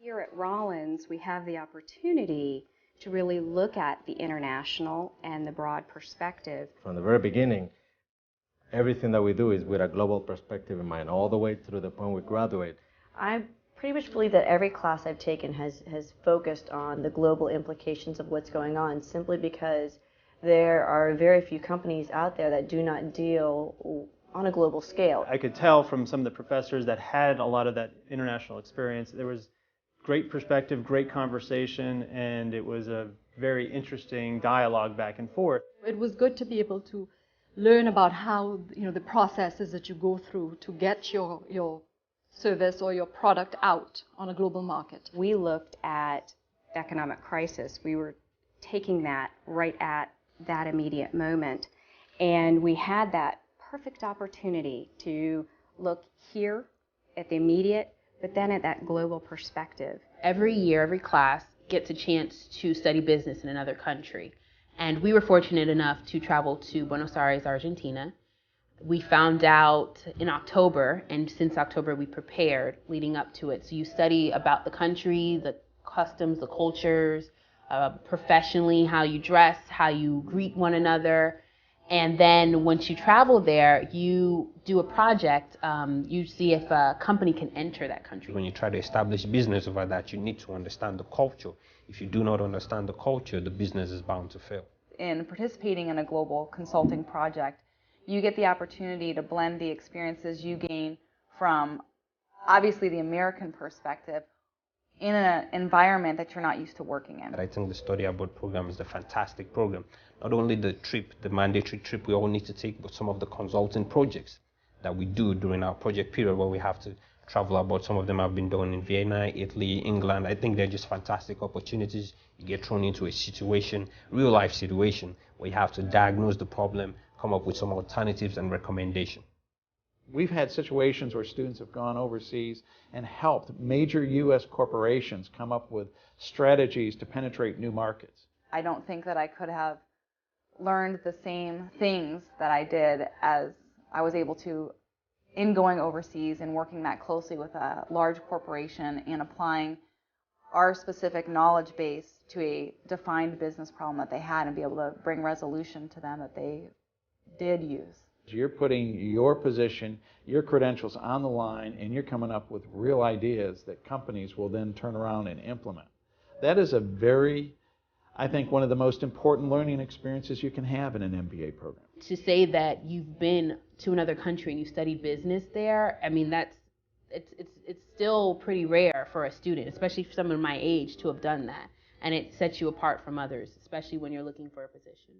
Here at Rollins, we have the opportunity to really look at the international and the broad perspective. From the very beginning, everything that we do is with a global perspective in mind, all the way through the point we graduate. I pretty much believe that every class I've taken has focused on the global implications of what's going on, simply because there are very few companies out there that do not deal on a global scale. I could tell from some of the professors that had a lot of that international experience, there was great perspective, great conversation, and it was a very interesting dialogue back and forth. It was good to be able to learn about how, the processes that you go through to get your service or your product out on a global market. We looked at economic crisis. We were taking that right at that immediate moment, and we had that perfect opportunity to look here at the immediate, but then at that global perspective. Every year, every class gets a chance to study business in another country. And we were fortunate enough to travel to Buenos Aires, Argentina. We found out in October, and since October we prepared leading up to it. So you study about the country, the customs, the cultures, professionally, how you dress, how you greet one another. And then once you travel there, you do a project. You see if a company can enter that country. When you try to establish business over that, you need to understand the culture. If you do not understand the culture, the business is bound to fail. In participating in a global consulting project, you get the opportunity to blend the experiences you gain from obviously the American perspective in an environment that you're not used to working in. I think the study abroad program is a fantastic program. Not only the trip, the mandatory trip we all need to take, but some of the consulting projects that we do during our project period where we have to travel abroad. Some of them have been done in Vienna, Italy, England. I think they're just fantastic opportunities. You get thrown into a situation, real life situation, where you have to diagnose the problem, come up with some alternatives and recommendations. We've had situations where students have gone overseas and helped major U.S. corporations come up with strategies to penetrate new markets. I don't think that I could have learned the same things that I did as I was able to in going overseas and working that closely with a large corporation and applying our specific knowledge base to a defined business problem that they had and be able to bring resolution to them that they did use. You're putting your position, your credentials on the line, and you're coming up with real ideas that companies will then turn around and implement. That is I think, one of the most important learning experiences you can have in an MBA program. To say that you've been to another country and you study business there, I mean, it's still pretty rare for a student, especially for someone my age, to have done that. And it sets you apart from others, especially when you're looking for a position.